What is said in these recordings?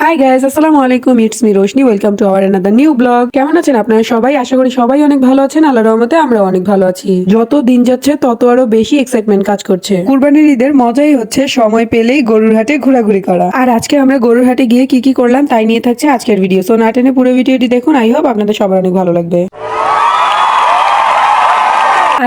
Hi guys, আসসালামু আলাইকুম। It's me Roshni. Welcome to our another new blog. কেমন আছেন আপনারা সবাই? আশা করি সবাই অনেক ভালো আছেন। আল্লাহর রহমতে আমরা অনেক ভালো আছি। যত দিন যাচ্ছে তত আরো বেশি এক্সাইটমেন্ট কাজ করছে। কুরবানির ঈদের মজাই হচ্ছে সময় পেলেই গরুর হাটে ঘোরাঘুরি করা। আর আজকে আমরা গরুর হাটে গিয়ে কি কি করলাম তাই নিয়ে থাকছে আজকের ভিডিও। সো না টেনে পুরো ভিডিওটি দেখুন। আই হোপ আপনাদের সবার অনেক ভালো লাগবে।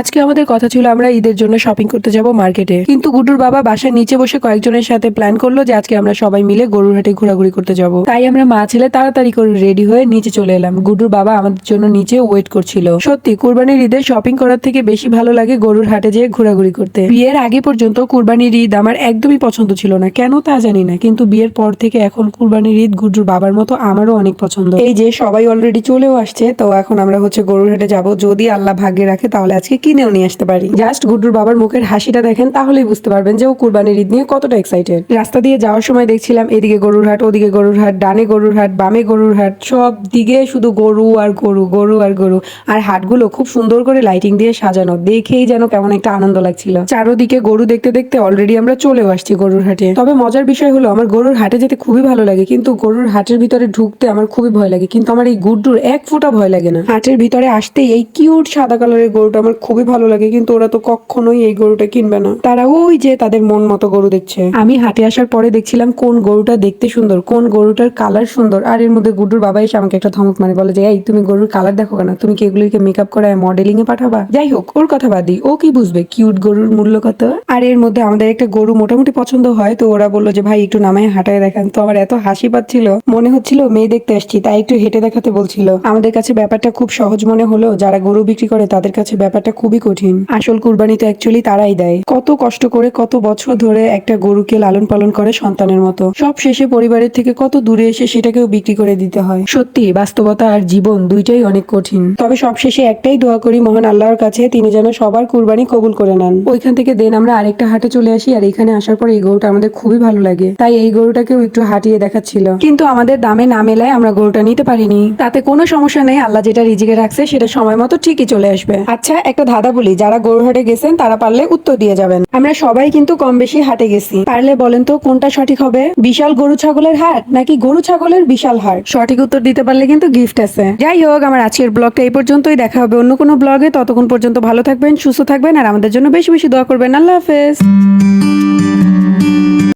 আজকে আমাদের কথা ছিল আমরা ঈদের জন্য শপিং করতে যাব মার্কেটে, কিন্তু গুড্ডুর বাবা বাসার নিচে বসে কয়েকজনের সাথে প্ল্যান করলো যে আজকে আমরা সবাই মিলে গরুর হাটে ঘোরাঘুরি করতে যাব। তাই আমরা মা ছেলে তাড়াতাড়ি করে রেডি হয়ে নিচে চলে এলাম। গুড্ডুর বাবা আমাদের জন্য নিচে ওয়েট করছিল। সত্যি কুরবানির ঈদে শপিং করার থেকে বেশি ভালো লাগে গরুর হাটে যেয়ে ঘোরাঘুরি করতে। বিয়ের আগে পর্যন্ত কুরবানির ঈদ আমার একদমই পছন্দ ছিল না, কেন তা জানি না, কিন্তু বিয়ের পর থেকে এখন কুরবানির ঈদ গুড্ডুর বাবার মতো আমারও অনেক পছন্দ। এই যে সবাই অলরেডি চলেও আসছে, তো এখন আমরা গরুর হাটে যাব। যদি আল্লাহ ভাগ্যে রাখে তাহলে আজকে কিনেও নিয়ে আসতে পারি। জাস্ট গুড্ডুর বাবার মুখের হাসিটা দেখেন তাহলেই বুঝতে পারবেন যে ও কুরবানির ঈদ নিয়ে কতটা এক্সাইটেড। রাস্তা দিয়ে যাওয়ার সময় দেখছিলাম এদিকে গরুর হাট, ওদিকে গরুর হাট, ডানে গরুর হাট, বামে গরুর হাট, সব দিকে শুধু গরু আর গরু, গরু আর গরু। আর হাটগুলো খুব সুন্দর করে লাইটিং দিয়ে সাজানো, দেখেই যেন কেমন একটা আনন্দ লাগছিল। চারোদিকে গরু দেখতে দেখতে অলরেডি আমরা চলেও আসছি গরুর হাটে। তবে মজার বিষয় হলো আমার গরুর হাটে যেতে খুবই ভালো লাগে, কিন্তু গরুর হাটের ভিতরে ঢুকতে আমার খুবই ভয় লাগে। কিন্তু আমার এই গুড্ডুর এক ফোঁটা ভয় লাগে না। হাটের ভিতরে আসতেই এই কিউট সাদা কালারের গরুটা আমার খুবই ভালো লাগে, কিন্তু ওরা তো কখনোই এই গরুটা কিনবে না। তারা ওই যে তাদের মন মতো গরু দেখছে। আমি হাটে আসার পরে দেখছিলাম কোন গরুটা দেখতে সুন্দর, কোন গরুটার কালার সুন্দর। আর এর মধ্যে গুড্ডুর বাবা এসে আমাকে একটা ধমক মারে, বলে যে এই তুমি গরুর কালার দেখো কেন, তুমি কি এগুলিকে মেকআপ করায় মডেলিং এ পাঠাবা? যাই হোক, ওর কথা বাদি, ও কি বুঝবে কিউট গরুর মূল্য কত। আর এর মধ্যে আমাদের একটা গরু মোটামুটি পছন্দ হয়, তো ওরা বললো যে ভাই একটু নামায় হাঁটায় দেখান। তো আমার এত হাসি পাচ্ছিল, মনে হচ্ছিল মেয়ে দেখতে আসছি, তাই একটু হেঁটে দেখাতে বলছিল। আমাদের কাছে ব্যাপারটা খুব সহজ মনে হলো, যারা গরু বিক্রি করে তাদের কাছে ব্যাপারটা খুবই কঠিন। আসল কুরবানি তো অ্যাকচুয়ালি তারাই দেয়, কত কষ্ট করে কত বছর ধরে একটা গরুকে লালন পালন করে সন্তানের মতো। সব শেষে পরিবারের থেকে কত দূরে এসে সেটাকেও বিক্রি করে দিতে হয়। সত্যি বাস্তবতা আর জীবন দুইটাই অনেক কঠিন। তবে সব শেষে একটাই দোয়া করি মহান আল্লাহর কাছে, তিনি যেন সবার কুরবানি কবুল করে নেন। ওইখান থেকে দেন আমরা আরেকটা হাটে চলে আসি। আর এখানে আসার পর এই গরুটা আমাদের খুবই ভালো লাগে, তাই এই গরুটাকেও একটু হাঁটিয়ে দেখাচ্ছিল। কিন্তু আমাদের দামে না মেলায় আমরা গরুটা নিতে পারিনি। তাতে কোনো সমস্যা নেই, আল্লাহ যেটা রিজিকে রাখছে সেটা সময় মতো ঠিকই চলে আসবে। আচ্ছা একটা ধাঁধা বলি, যারা গরু হাটে গেছেন তারা পারলে উত্তর দিয়ে যাবেন। আমরা সবাই কিন্তু কম বেশি হাটে গেছি, পারলে বলেন তো কোনটা সঠিক হবে? বিশাল গরু ছাগলের হাট নাকি গরু ছাগলের বিশাল হাট? সঠিক উত্তর দিতে পারলে কিন্তু গিফট আছে। যাই হোক, আমার আজকের ব্লগটা এই পর্যন্তই। দেখা হবে অন্য কোনো ব্লগে। ততক্ষণ পর্যন্ত ভালো থাকবেন, সুস্থ থাকবেন, আর আমাদের জন্য বেশি বেশি দোয়া করবেন। আল্লাহ হাফেজ।